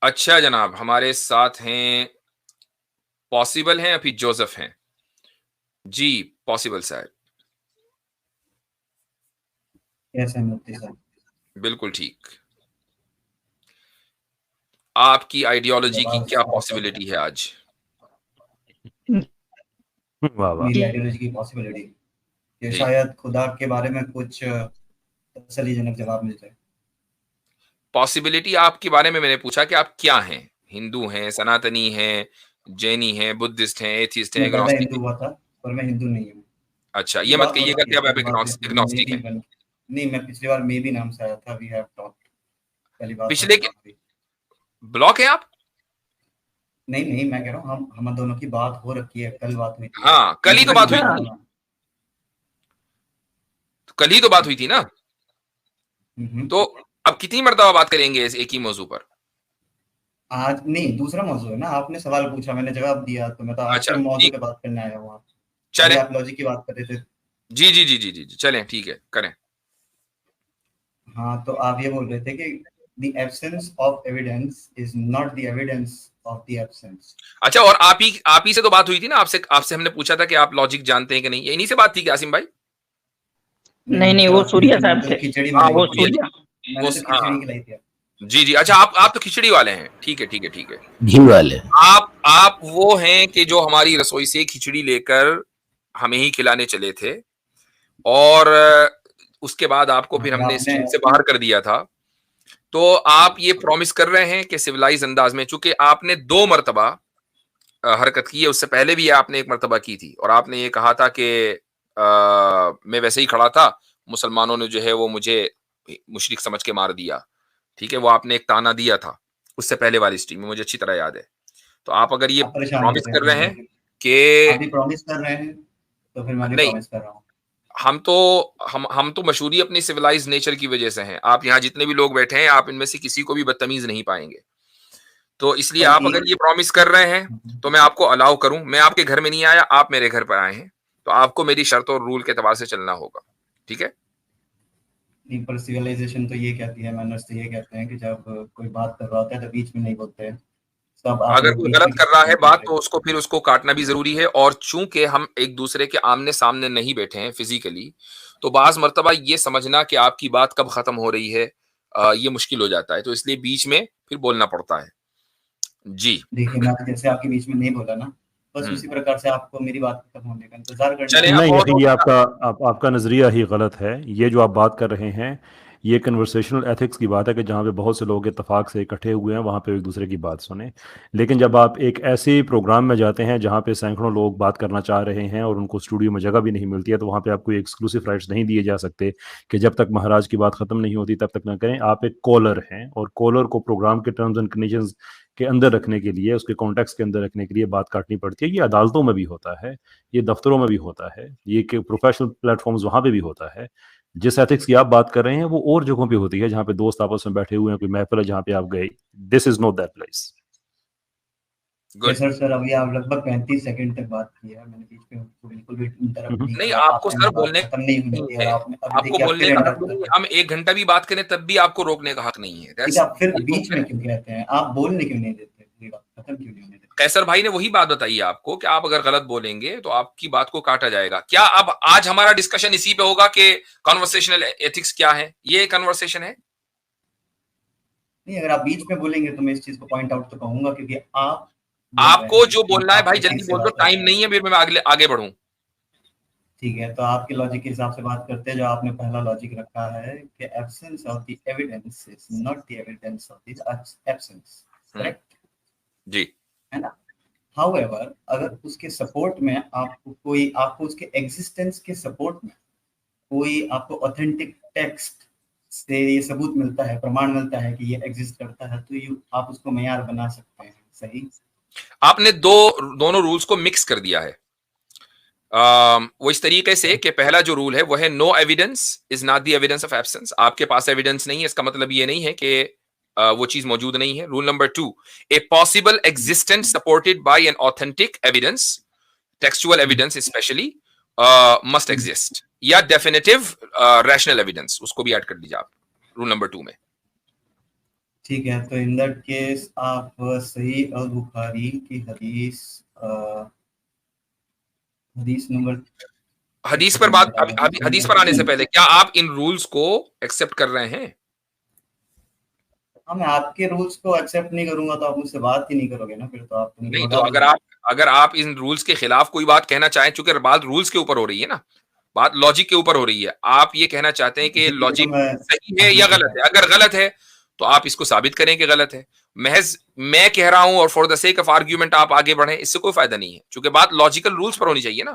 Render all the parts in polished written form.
अच्छा जनाब, हमारे साथ हैं पॉसिबल हैं अभी जोसेफ हैं। जी पॉसिबल साहब। कैसे हैं मुफ्ती साहब? बिल्कुल ठीक। आपकी आइडियोलॉजी की आवाज क्या आ रहा है। पॉसिबिलिटी है आज? वाह वाह। मेरी आइडियोलॉजी की पॉसिबिलिटी कि जी शायद खुदा के बारे में कुछ तसल्लीजनक जवाब मिल जाए। पॉसिबिलिटी आपके बारे में मैंने पूछा कि आप क्या हैं? हिंदू हैं, सनातनी हैं, जैनी हैं, बुद्धिस्ट हैं, एथिस्ट हैं, मैं पैदा एग्नोस्टिक हिंदू हैं? हुआ था पर मैं हिंदू नहीं हूँ। अच्छा, ये ये मत बात हो कहिएगा रखी कि है, अब आप पहली बात मे एग्नोस्टिक भी हैं। बन नहीं, मैं पिछली बार मे भी नाम से आया था। वी हैव टॉक, पहली बात पिछले हो रही। ब्लॉक हैं आप? नहीं, मैं कह रहा हूँ हम दोनों की बात हो रखी है, कल बात हुई थी। हाँ, कल ही तो बात हुई थी। कल ही तो बात हुई थी ना? तो अब कितनी मर्तबा बात करेंगे इस एक ही मौजू पर? आज नहीं, दूसरा मौजू है ना। आपने सवाल पूछा, मैंने जवाब दिया, तो मैं तो आज अच्छा के मौजू ठीक, पे बात करने आया हूँ। अभी चलें। आप लॉजिक की बात कर रहे थे। जी जी जी जी जी जी, चलें, ठीक है, करें। हाँ, तो आप ये बोल रहे थे कि the absence of evidence is not the evidence of the absence। अच्छा, और आप ही से तो बात हुई थी ना, आपसे आपसे हमने पूछा था कि आप लॉजिक जानते हैं कि नहीं, इन्हीं से बात थी क्या आसिम भाई? नहीं नहीं, मुझसे वो बात हुई सूर्या थी, मैंने साहब तो थे। खिचड़ी हाँ बनाई वो थी। सूर्या। मैंने तो हाँ खिचड़ी खिलाई थी। जी जी, अच्छा आप तो खिचड़ी वाले हैं, ठीक है ठीक है ठीक है। घी वाले। आप वो हैं कि जो हमारी रसोई से खिचड़ी लेकर हमें ही खिलाने चले थे, और उसके बाद आपको हाँ, फिर फिर हमने आपने स्ट्रीम से बाहर कर दिया था। तो आप ये प्रॉमिस कर रहे हैं कि सिविलाइज अंदाज में, चूंकि आपने 2 मर्तबा हरकत की है, उससे पहले भी आपने 1 मर्तबा की थी, और आपने ये कहा था कि मैं वैसे ही खड़ा था, मुसलमानों ने जो है वो मुझे मुशरिक समझ के मार दिया। ठीक है, वो आपने एक ताना दिया था उससे पहले वाली स्ट्रीम में, मुझे अच्छी तरह याद है। तो आप अगर ये आप परेशान हो प्रॉमिस रहे कर रहे हैं हैं। आप कि भी प्रॉमिस कर रहे हैं, तो फिर मैं भी नहीं, प्रॉमिस कर रहा हूँ। हम तो मशहूरी अपनी सिविलाइज नेचर की वजह से हैं। आप यहाँ जितने भी लोग बैठे हैं, आप इनमें से किसी को भी बदतमीज नहीं पाएंगे। तो इसलिए पर आप अगर ये प्रॉमिस कर रहे हैं तो मैं आपको अलाउ करूं। मैं आपके घर में नहीं आया, आप मेरे घर पर आए हैं, तो आपको मेरी शर्त और रूल के एतबार से चलना होगा, ठीक है? नहीं, पर सिविलाइजेशन तो ये कहती है, मैनर्स तो ये कहते हैं कि जब कोई बात कर रहा होता है तो बीच में नहीं बोलते हैं। सब आप अगर लोग कोई बीच गलत में कर किसी रहा को है नहीं बोल बात, रहे। तो उसको फिर उसको काटना भी जरूरी है। और चूंकि हम एक दूसरे के आमने सामने नहीं बैठे हैं फिजिकली, तो बाज मर्तबा ये समझना कि आपकी बात कब खत्म हो रही है, ये मुश्किल हो जाता है। तो इसलिए बीच में फिर बोलना पड़ता है। जी। देखिए, मैं जैसे आपके बीच में नहीं बोला ना, बस हम्म, उसी प्रकार से आपको मेरी बात खत्म होने का इंतजार करना चले, है। अब नहीं बहुत यकीन, हो ये गया। आपका नज़रिया ही गलत है। ये जो आप बात कर रहे हैं, ये कन्वर्सेशनल एथिक्स की बात है कि जहाँ पे बहुत से लोग इत्तेफाक से इकट्ठे हुए हैं, वहाँ पे एक दूसरे की बात सुने। लेकिन जब आप एक ऐसे प्रोग्राम में जाते हैं जहाँ पे सैकड़ों लोग बात करना चाह रहे हैं और उनको स्टूडियो में जगह भी नहीं मिलती है, तो वहाँ पे आपको एक्सक्लूसिव राइट्स नहीं दिए जा सकते कि जब तक महाराज की बात ख़त्म नहीं होती तब तक ना करें। आप एक कॉलर हैं, और कॉलर को प्रोग्राम के टर्म्स एंड कंडीशंस के अंदर रखने के लिए, उसके कॉन्टेक्स्ट के अंदर रखने के लिए बात काटनी पड़ती है। ये अदालतों में भी होता है, ये दफ्तरों में भी होता है, ये कि प्रोफेशनल प्लेटफॉर्म्स वहाँ पे भी होता है। जिस एथिक्स की आप बात कर रहे हैं वो और जगहों पे होती है, जहाँ पे दोस्त आपस में बैठे हुए हैं, कोई महफिल है जहाँ पे आप गए। This is not that place. Good. Sir अभी आप लगभग 35 सेकंड तक बात की है। मैंने बीच में आपको बिल्कुल भी इंटरप्ट नहीं नहीं, किया। आपको आपने सर मेरी बात बोलने खत्म नहीं होने नहीं दी और है, आपने अभी आपको देखिए आप बोलने फिर का हक इंटरप्ट कर नहीं रहे है। हैं। हम 1 घंटा भी बात करें तब भी आपको रोकने का हक नहीं है। ठीक है, दैट्स आप फिर बीच में क्यों कहते हैं? आप बोलने क्यों नहीं देते? मेरी बात खत्म क्यों नहीं होने देते? कैसर भाई ने वही बात बताई है आपको कि आप अगर गलत बोलेंगे तो आपकी बात को काटा जाएगा। क्या अब आज हमारा डिस्कशन इसी पे होगा कि कॉन्वर्सेशनल एथिक्स क्या है? ये कन्वर्सेशन है। नहीं, अगर आप बीच में बोलेंगे तो मैं इस चीज को पॉइंट आउट तो कहूंगा, क्योंकि आप बोल रहे आपको हैं जो कि बोलना है आप भाई तो ठीक जल्दी से बोल दो, बात कर टाइम रहे हैं। नहीं है फिर मैं आगे आगे बढ़ूं। ठीक है, तो आपके लॉजिक के हिसाब से बात करते हैं। जो आपने पहला लॉजिक रखा है कि absence of the evidence is not the evidence of the absence, correct जी। है ना? हाउएवर, अगर उसके सपोर्ट में आपको उसके एग्जिस्टेंस के सपोर्ट में कोई आपको ऑथेंटिक टेक्स्ट से ये सबूत मिलता है, प्रमाण मिलता है कि ये एग्जिस्ट करता है, तो आप उसको मयार बना सकते हैं। सही? आपने दोनों रूल्स को मिक्स कर दिया है। वो इस तरीके से कि पहला जो रूल है वो है no evidence is not the evidence of absence. आपके पास एविडेंस नहीं है, इसका मतलब ये नहीं है कि वो चीज मौजूद नहीं है। Rule number 2, A possible existence supported by an authentic evidence, textual evidence specially, must exist, या डेफिनेटिव रैशनल एविडेंस, उसको भी ऐड कर लीजिए आप रूल नंबर 2 में। ठीक है, तो इन दैट केस आप सही अल बुखारी की हदीस नंबर हदीस पर बात, हदीस पर आने से पहले क्या आप इन रूल्स को एक्सेप्ट कर रहे हैं? हाँ, मैं आपके रूल्स को एक्सेप्ट नहीं करूंगा तो आप मुझसे बात ही नहीं करोगे ना, फिर तो आप मुझे नहीं, तो भगा दोगे। अगर आप इन रूल्स के खिलाफ कोई बात कहना चाहें, चूंकि बात रूल्स के ऊपर हो रही है ना, बात लॉजिक के ऊपर हो रही है, आप ये कहना चाहते हैं कि इसीलिए तो लॉजिक मैं सही है या हदीस गलत है? अगर गलत है तो आप इसको साबित करें कि गलत है। महज मैं कह रहा हूं और for the sake of argument आप आगे बढ़े, इससे कोई फायदा नहीं है, क्योंकि बात लॉजिकल रूल्स पर होनी चाहिए ना।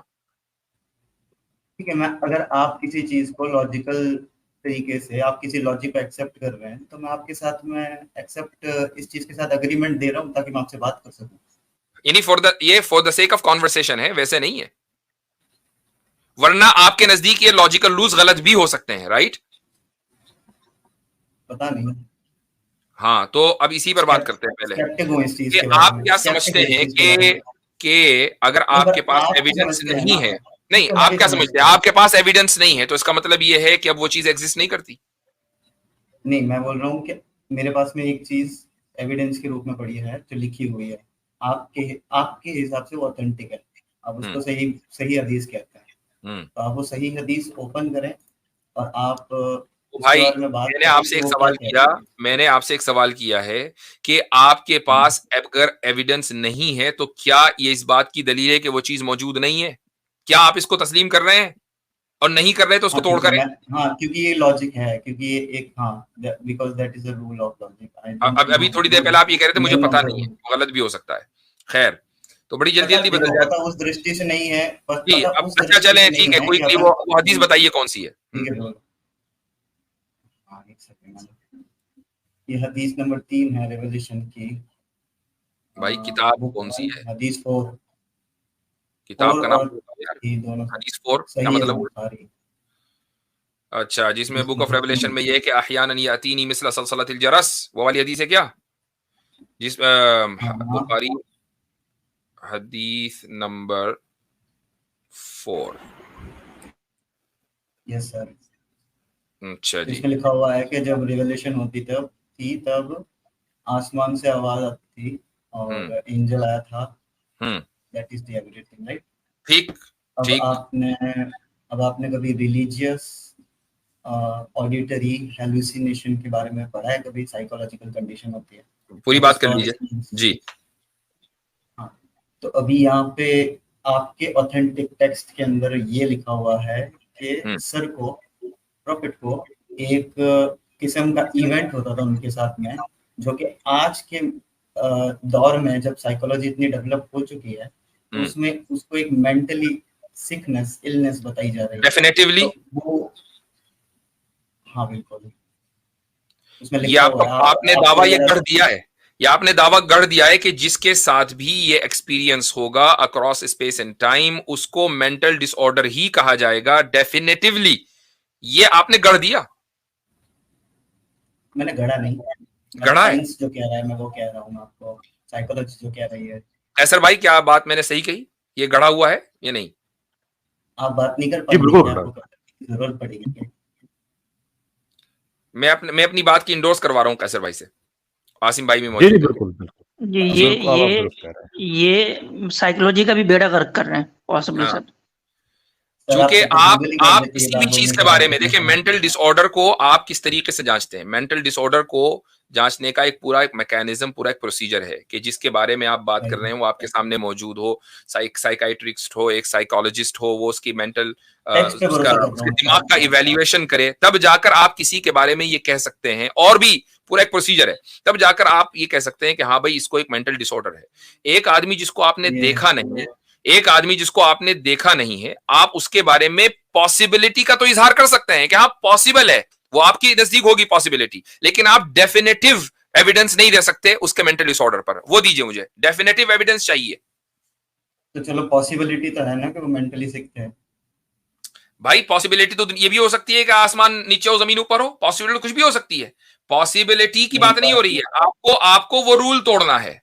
ठीक है, मैं अगर आप किसी चीज को लॉजिकल तरीके से आप किसी लॉजिक को एक्सेप्ट कर रहे हैं तो मैं आपके साथ में एक्सेप्ट इस चीज के साथ अग्रीमेंट दे रहा हूँ ताकि मैं आपसे बात कर सकूं। यानी ये for the sake of conversation है, वैसे नहीं है। वरना आपके नजदीक ये लॉजिकल रूल्स गलत भी हो सकते हैं, राइट? पता नहीं, हाँ, तो अब इसी पर बात करते हैं पहले स्केप्टिक हूँ इस चीज कि के बारे आप में, क्या स्केप्टिक समझते हूँ इस हैं चीज के बारे में। कि अगर तो आपके अगर पास आप एविडेंस समझते हैं नहीं ना, है, नहीं, तो आप मैं क्या समझते समझता हैं, हूँ। आपके पास एविडेंस नहीं है, तो इसका मतलब ये है कि अब वो चीज एग्जिस्ट नहीं करती। नहीं, मैं बोल रहा हूँ कि मेरे पास में एक चीज एविडेंस के रूप में पड़ी है जो लिखी हुई है, आपके आपके हिसाब से वो ऑथेंटिक है, आप हम्म उसको सही सही हदीस कहते हैं, हम्म तो आप वो सही हदीस ओपन करें और आप तो उसके भाई, बारे में बात मैंने करें आपसे कि एक वो क्या सवाल किया, कहती है। मैंने आपसे एक सवाल किया है कि आपके पास अगर एविडेंस नहीं है तो क्या ये इस बात की दलील है कि वो चीज मौजूद नहीं है? क्या आप इसको तस्लीम कर रहे हैं? और नहीं कर रहे तो उसको हाँ तोड़ ठीक है, करें। मैं हाँ क्योंकि ये लॉजिक है, क्योंकि ये एक हाँ, because that is a rule of logic, I don't अभी नो थोड़ी द देर पहले रूल, आप ये कह रहे थे मुझे नेम पता ऑफ द नहीं है, रूल। वो गलत भी हो सकता है। खैर, तो बड़ी जल्दी पता जल्दी बदल देखो, जाए। पता उस दृष्टि से नहीं है, पर जी, पता अब उस अच्छा दृष्टि चले, से नहीं ठीक है, है कि कोई अपन। वो हदीस बताइए कौन सी है। ठीक है बोलो। हाँ, एक सेकंड, ये हदीस नंबर 3 है रेवल्यूशन की, भाई किताब बुक कौन सी है? हदीस 4, किताब का नाम और तो बताओ यार। ये दोनों सब हदीस 4 क्या सही है मतलब? बुखारी। अच्छा, जिसमें हदीस बुक ऑफ नंबर रेवलेशन 3, में ये है कि अहयानन यातीनी मिस्ल सलसलतिल जरस, वो वाली हदीस है क्या? जिस हाँ बुखारी हदीस नंबर 4। Yes sir. अच्छा तो जी। इसमें लिखा हुआ है कि जब रिवोल्यूशन होती तब आसमान से आवाज आती थी हम्म और एंजल आया था, hmm that is the everything, right. ठीक अब ठीक। आपने अब आपने कभी रिलीजियस ऑडिटरी हेलुसिनेशन के बारे में पढ़ा है? कभी साइकोलॉजिकल कंडीशन होती है, पूरी व्हाट बात इज कर कॉल्ड। लीजिए। जी। हाँ, तो अभी यहाँ पे आपके ऑथेंटिक टेक्स्ट के अंदर ये लिखा हुआ है कि हम्म सर को, प्रॉफिट को, एक किस्म का इवेंट होता था उनके साथ में, जो कि आज के दौर में जब साइकोलॉजी इतनी डेवलप हो चुकी है तो हम्म उसमें उसको एक मेंटली सिकनेस, इलनेस बताई जा रही है। डेफिनेटिवली। तो वो, हाँ बिल्कुल, उसमें ये लिखा हुआ है। आपने आपको दावा ये अगर गढ़ दिया है, या आपने दावा गढ़ दिया है कि जिसके साथ भी ये एक्सपीरियंस होगा अक्रॉस स्पेस एंड टाइम उसको मेंटल डिसऑर्डर ही कहा जाएगा डेफिनेटिवली। ये आपने गढ़ दिया। मैंने गढ़ा नहीं, मैं गढ़ा है। साइंस जो कह रहा है मैं वो कह रहा हूँ, मैं आपको साइकोलॉजी जो कह रही है। कैसर भाई, क्या बात मैंने सही कही? ये गढ़ा हुआ है ये नहीं? आप बात नहीं कर जी पाएंगे बिल्कुल क्या? खड़ा। आपको करने की जरूरत पड़ेगी क्या? मैं अपनी बात की इंडोर्स करवा रहा हूं कैसर भाई से। आसिम भाई भी जी जी मौजूद है। बिल्कुल बिल्कुल। जी बिल्कुल आप दुरुस्त कह रहे हैं। ये साइकोलॉजी का भी बेड़ा गर्क कर रहे हैं पॉसिबल हाँ, सर। सर चूंकि आपसे तो गूगल ही कर आप लेते, ये किसी भी बात चीज बोलने के के बारे बाद में इतना देखिए, समय। मेंटल डिसऑर्डर को आप किस तरीके से जांचते हैं? मेंटल डिसऑर्डर को जांचने का एक पूरा एक मैकेनिज्म, पूरा एक प्रोसीजर है कि जिसके बारे में आप बात कर रहे हैं वो आपके सामने मौजूद हो, साइकाइट्रिस्ट हो, एक साइकोलॉजिस्ट हो, वो उसकी मेंटल टेक्स्ट पे उसका भरोसा कर रहा उसके हूँ दिमाग का सर। इवेल्युएशन करे, तब जाकर आप किसी के बारे में ये कह सकते हैं। और भी पूरा एक प्रोसीजर है, तब जाकर आप ये कह सकते हैं कि हाँ भाई इसको एक मेंटल डिसऑर्डर है। एक आदमी जिसको आपने ये देखा नहीं है, एक आदमी जिसको आपने देखा नहीं है, आप उसके बारे में पॉसिबिलिटी का तो इजहार कर सकते हैं कि हाँ पॉसिबल है, वो आपकी नजदीक होगी पॉसिबिलिटी, लेकिन आप डेफिनेटिव एविडेंस नहीं दे सकते उसके मेंटल डिसऑर्डर पर। वो दीजिए, मुझे डेफिनेटिव एविडेंस चाहिए। तो चलो, पॉसिबिलिटी तो है ना कि वो मेंटली सिक थे। भाई पॉसिबिलिटी तो ये भी हो सकती है कि आसमान नीचे हो जमीन ऊपर हो, पॉसिबिलिटी कुछ भी हो सकती है। पॉसिबिलिटी की नहीं बात नहीं हो रही है, आपको आपको वो रूल तोड़ना है,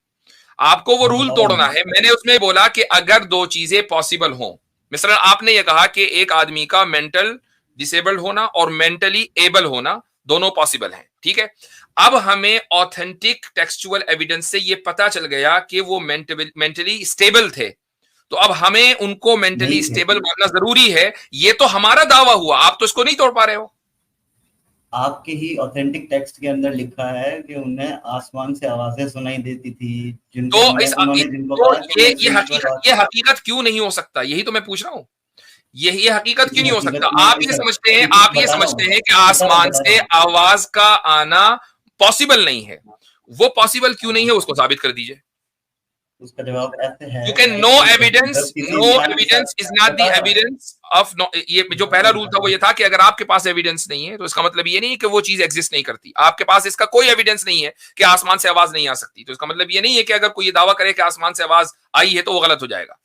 आपको वो हाँ रूल बताओ तोड़ना ना। है। मैंने उसमें बोला कि अगर दो चीजें पॉसिबल हो, मिसाल आपने ये कहा कि एक आदमी का मेंटल डिसेबल्ड होना और मेंटली एबल होना दोनों पॉसिबल हैं, ठीक है। अब हमें ऑथेंटिक टेक्सचुअल एविडेंस से ये पता चल गया कि वो मेंटली स्टेबल थे, तो अब हमें उनको मेंटली स्टेबल मानना जरूरी है। ये तो हमारा दावा हुआ, आप तो इसको नहीं तोड़ पा रहे हो। आपके ही ऑथेंटिक टेक्स्ट के अंदर लिखा है कि उन्हें आसमान से आवाजें सुनाई देती थी, जिनको तो ये हकीकत क्यों नहीं हो सकता, यही तो मैं पूछ रहा हूँ। ये हकीकत क्यों नहीं हो सकता? आप ये समझते हैं कि आसमान से आवाज का आना पॉसिबल नहीं है। वो पॉसिबल क्यों नहीं है, उसको साबित कर दीजिए। उसका जवाब ऐसे है, You can no evidence is not the evidence of no, ये जो पहला रूल था वो ये था कि अगर आपके पास एविडेंस नहीं है तो इसका मतलब ये नहीं कि वो चीज एग्जिस्ट नहीं करती। आपके पास इसका कोई एविडेंस नहीं है कि आसमान से आवाज नहीं आ सकती, तो इसका मतलब ये नहीं है कि अगर कोई ये दावा करे कि आसमान से आवाज आई है तो वो गलत हो जाएगा।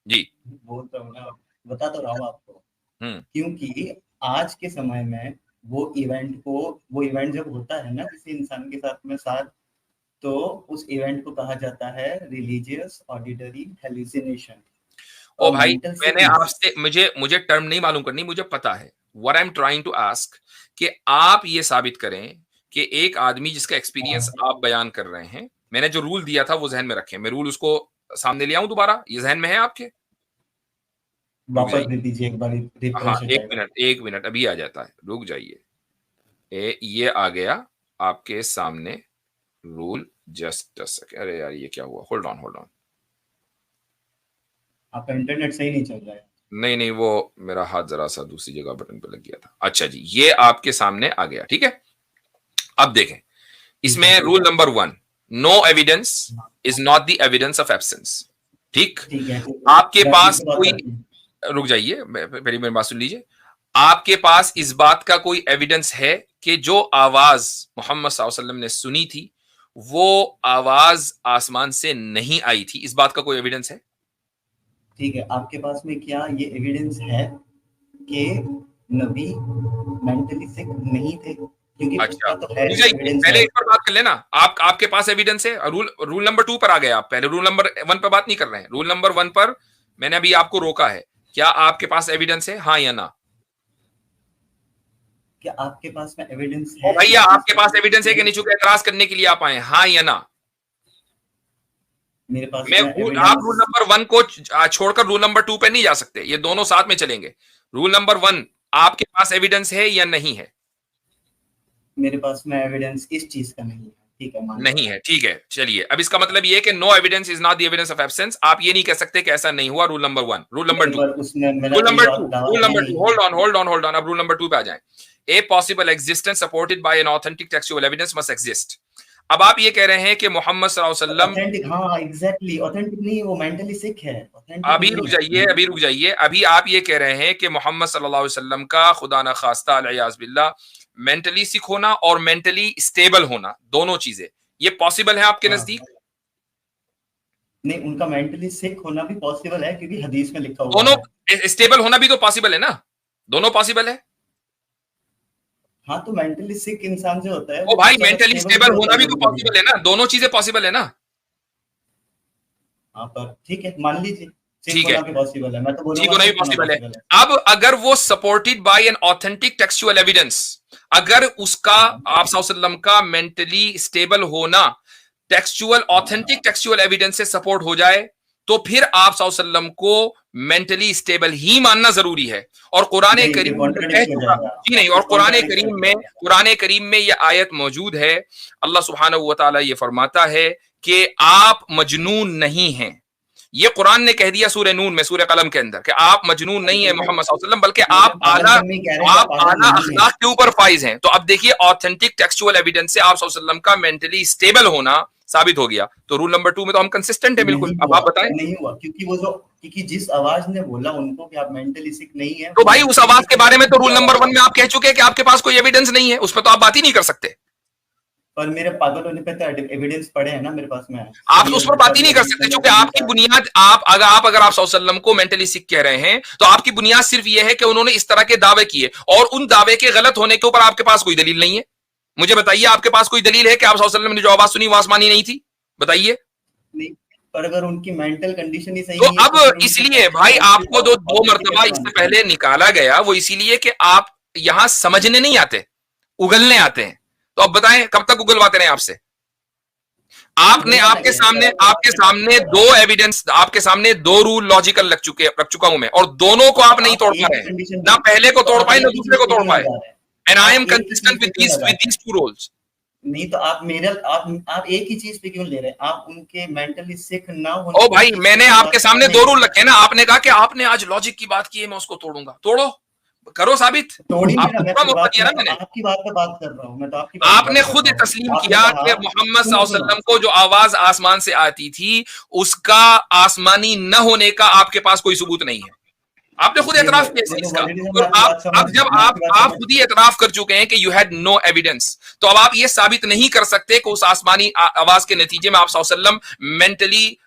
जी बोलता हूँ ना, बता तो रहा हूँ आपको, क्योंकि आज के समय में वो इवेंट जब होता है ना किसी इंसान के साथ, तो उस इवेंट को कहा जाता है रिलीजियस ऑडिटरी हेलुसिनेशन। ओ भाई, मैंने आपसे मुझे टर्म नहीं मालूम करनी, मुझे पता है। What I am trying to ask कि आप ये साबित करें कि एक आदमी जिसका एक्सपीरियंस आप बयान कर रहे हैं, मैंने जो रूल दिया था वो जहन में रखें। मैं रूल उसको सामने ले आऊं दोबारा, ये जहन में है आपके? वापस दे दीजिए एक बार, हाँ, एक मिनट अभी आ जाता है, रुक जाइए। ये आ गया आपके सामने रूल, जस्ट अ सेकंड। अरे यार ये क्या हुआ, होल्ड ऑन। आपका इंटरनेट सही नहीं चल रहा है? नहीं, वो मेरा हाथ जरा सा दूसरी जगह बटन पे लग गया था। अच्छा जी, ये आपके सामने आ गया, ठीक है। अब देखें, इसमें rule number 1, no evidence is not the evidence of absence. ठीक है। आपके पास कोई, रुक जाइए, पहले मेरी बात सुन लीजिए। आपके पास इस बात का कोई एविडेंस है कि जो आवाज मोहम्मद सल्लल्लाहु अलैहि वसल्लम ने सुनी थी वो आवाज आसमान से नहीं आई थी? इस बात का कोई एविडेंस है? ठीक है, आपके पास में क्या ये एविडेंस है कि नबी मेंटली सिक नहीं थे? क्योंकि अच्छा, तो है, पहले इस पर बात कर लेना। आपके पास एविडेंस है? रूल नंबर 2 पर आ गए आप, पहले रूल नंबर 1 पर बात नहीं कर रहे हैं। रूल नंबर 1 पर मैंने अभी आपको रोका है। क्या आपके पास एविडेंस है, हाँ या ना? क्या आपके पास में एविडेंस है? भैया आपके पास एविडेंस है कि नहीं, चूंकि एतराज करने के लिए आप आए, हाँ या ना? मेरे पास आप रूल नंबर 1 को छोड़कर रूल नंबर 2 पे नहीं जा सकते, ये दोनों साथ में चलेंगे। रूल नंबर 1, आपके पास एविडेंस है या नहीं है? मेरे पास में एविडेंस इस चीज का नहीं है। ठीक है, नहीं है, ठीक है, चलिए। अब इसका मतलब ये है कि no evidence is not the evidence of absence. आप ये नहीं कह सकते कि ऐसा नहीं हुआ। Rule number 1। Rule number 2, hold on. अब रूल नंबर 2 पे आ जाएं। A possible existence supported by an authentic textual evidence must exist. अब आप ये कह रहे हैं कि मोहम्मद सल्लल्लाहु अलैहि वसल्लम ऑथेंटिक, हाँ एग्जैक्टली, ऑथेंटिक नहीं, वो मेंटली सिक है। अभी रुक जाइए। अभी आप ये कह रहे हैं कि मोहम्मद सल्लल्लाहु अलैहि वसल्लम का खुदा ना खास्ता अलियाज़ बिल्लाह मेंटली सिक होना और मेंटली स्टेबल होना, दोनों चीजें ये पॉसिबल है आपके नजदीक? नहीं, उनका मेंटली सिक होना भी पॉसिबल है, क्योंकि हदीस में लिखा हुआ है। दोनों स्टेबल होना भी तो पॉसिबल है ना, दोनों पॉसिबल है। हाँ, तो मेंटली सिक इंसान जो होता है ओ भाई, मेंटली स्टेबल होना भी तो पॉसिबल है ना, दोनों चीजें पॉसिबल है ना। हाँ, पर ठीक है, मान लीजिए ठीक है, पॉसिबल है, मैं तो बोलूंगा ठीक होना भी पॉसिबल है। अब अगर वो supported by an authentic textual evidence, अगर उसका आप सल्लल्लाहु अलैहि वसल्लम का मेंटली स्टेबल होना टेक्सचुअल ऑथेंटिक टेक्सचुअल एविडेंस से सपोर्ट हो जाए, तो फिर आप सल्लल्लाहु अलैहि वसल्लम को मेंटली स्टेबल ही मानना जरूरी है। और कुरान करीम में कह चुका जी नहीं, और कुरान करीम में यह आयत मौजूद है। अल्लाह सुब्हानहू व तआला ये फरमाता है कि आप मजनून नहीं हैं। ये कुरान ने कह दिया सूरह नून में, सूरह कलम के अंदर, कि आप मजनून नहीं है मोहम्मद सल्लल्लाहु अलैहि वसल्लम, बल्कि आप आला अखलाक के ऊपर फाइज हैं। तो अब देखिए, ऑथेंटिक टेक्सचुअल एविडेंस से आप सल्लल्लाहु अलैहि वसल्लम का मेंटली स्टेबल होना साबित हो गया। तो रूल नंबर 2 में तो हम कंसिस्टेंट है बिल्कुल। अब आप बताएं। नहीं हुआ, क्योंकि जिस आवाज ने बोला उनको कि आप मेंटली सिक नहीं है, तो भाई उस आवाज के बारे में तो रूल नंबर 1 में आप कह चुके हैं कि आपके पास कोई एविडेंस नहीं है, उस पर तो आप बात ही नहीं कर सकते। पर मेरे पागल होने पे तो एविडेंस पड़े हैं ना मेरे पास में। आप उस पर बात ही नहीं कर सकते, क्योंकि आपकी बुनियाद अगर आप सल्लल्लाहु अलैहि वसल्लम को मेंटली सिक कह रहे हैं तो आपकी बुनियाद सिर्फ ये है कि उन्होंने इस तरह के दावे किए, और उन दावे के गलत होने के ऊपर आपके पास कोई दलील नहीं है। मुझे बताइए, आपके पास कोई दलील है कि आप सल्लल्लाहु अलैहि वसल्लम ने जो आवाज सुनी वो आसमानी नहीं थी? बताइए। नहीं, पर अगर उनकी मेंटल कंडीशन ही सही तो नहीं है, अब इसलिए भाई आपको जो 2 मरतबा इससे पहले निकाला गया वो इसीलिए कि आप यहां समझने नहीं आते, उगलने आते हैं। तो अब बताएं कब तक उगलवाते रहे आपसे? आपने आपके सामने दो एविडेंस, आपके सामने दो रूल लॉजिकल रख चुका हूं मैं, और दोनों को आप नहीं तोड़ पा रहे हैं, ना पहले को तोड़ पाए ना दूसरे को तोड़ पाए। And I am consistent with these two rules. नहीं तो आप एक ही चीज पे क्यों ले रहे हैं? आप उनके मेंटली सिक ना होने। ओ भाई, मैंने आपके सामने दो रूल रखे ना, आपने कहा कि आपने आज लॉजिक की बात की है, मैं उसको तोड़ूंगा। तोड़ो, करो साबित। आपकी बात पे बात कर रहा हूँ मैं, तो आपने खुद तस्लीम किया कि मोहम्मद सल्लल्लाहु अलैहि वसल्लम को जो आवाज आसमान से आती थी उसका आसमानी न होने का आपके पास कोई सबूत नहीं है। आपने खुद एतराफ किया इस चीज का। तो अब जब आप खुद ही एतराफ कर चुके हैं कि यू हैड नो एविडेंस, तो अब आप ये साबित नहीं कर सकते कि उस आसमानी आवाज के नतीजे में आप सल्लल्लाहु अलैहि वसल्लम मेंटली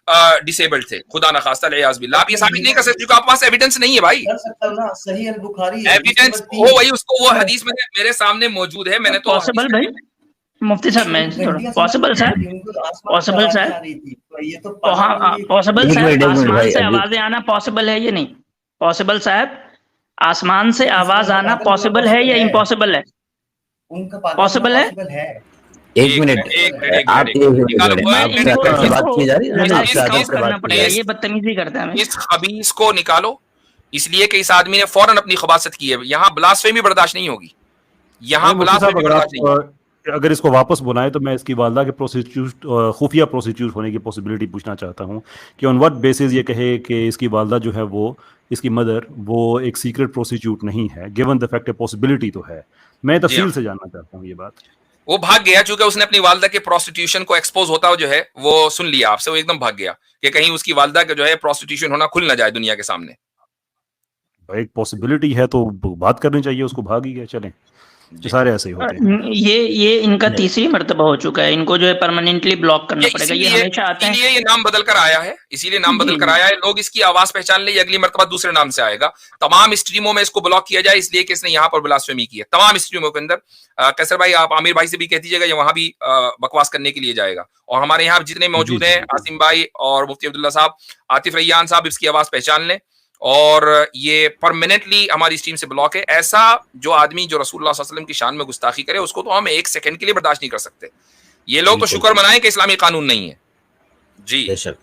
डिसेबल्ड थे, खुदा न खास्ता लियाज़ बिल्लाह। आप ये साबित नहीं कर सकते क्योंकि आपके पास एविडेंस नहीं है भाई। सही अल-बुखारी एविडेंस हो वही, उसको वो हदीस में मेरे सामने मौजूद है। मैंने तो पॉसिबल भाई, मुफ्ती साहब मैं थोड़ा पॉसिबल साहब, पॉसिबल साहब, तो हाँ पॉसिबल साहब, आसमान से आवाजें आना पॉसिबल है या नहीं? पॉसिबल साहब, आसमान से आवाज आना पॉसिबल है या इम्पॉसिबल है? पॉसिबल है? एक मिनट, आप बात की जा रही है, करना पड़ेगा, ये बदतमीजी करता है। इस खबीस को निकालो, इसलिए कि इस आदमी ने फौरन अपनी खबासत की है। यहाँ ब्लास्फेमी बर्दाश्त नहीं होगी, यहाँ ब्लास्फेमी बर्दाश्त नहीं होगी। अगर इसको वापस बुलाएं तो मैं इसकी वालदा के खुफिया प्रोसिक्यूट होने की पॉसिबिलिटी पूछना चाहता हूं कि ऑन व्हाट बेसिस ये कहे कि इसकी वालदा जो है वो, इसकी मदर, वो एक सीक्रेट प्रोसिक्यूट नहीं है, गिवन द फैक्ट पॉसिबिलिटी तो है। मैं तफसील से जानना चाहता हूं ये बात। वो भाग गया चूंकि उसने अपनी वालदा के प्रोस्टिट्यूशन को एक्सपोज होता जो है वो सुन लिया आपसे, वो एकदम भाग गया कि कहीं उसकी वालदा का जो है प्रोस्टिट्यूशन होना खुल ना जाए दुनिया के सामने। एक पॉसिबिलिटी है तो बात करनी चाहिए, उसको भाग ही गया। चलें, सारे ऐसे ही होते हैं। ये इनका तीसरी मर्तबा हो चुका है, इनको जो है परमानेंटली ब्लॉक करना पड़ेगा। ये हमेशा आते हैं, इसीलिए ये नाम बदल कर आया है, इसीलिए नाम बदल कर आया है। लोग इसकी आवाज पहचान ले, अगली मर्तबा दूसरे नाम से आएगा। तमाम स्ट्रीमों में इसको ब्लॉक किया जाए इसलिए कि इसने यहाँ पर ब्लास्फेमी की है। तमाम स्ट्रीमों के अंदर कैसर भाई, आप आमिर भाई से भी कह दीजिएगा, ये वहां भी बकवास करने के लिए जाएगा। और हमारे यहाँ जितने मौजूद हैं, आसिम भाई और मुफ्ती अब्दुल्ला साहब, आतिफ रैयान साहब, इसकी आवाज पहचान लें और ये परमानेंटली हमारी स्ट्रीम से ब्लॉक है। ऐसा जो आदमी जो रसूलुल्लाह सल्लल्लाहु अलैहि वसल्लम की शान में गुस्ताखी करे, उसको तो हम एक सेकंड के लिए बर्दाश्त नहीं कर सकते। ये लोग तो शुक्र मनाएं कि इस्लामी कानून नहीं है। जी बेशक।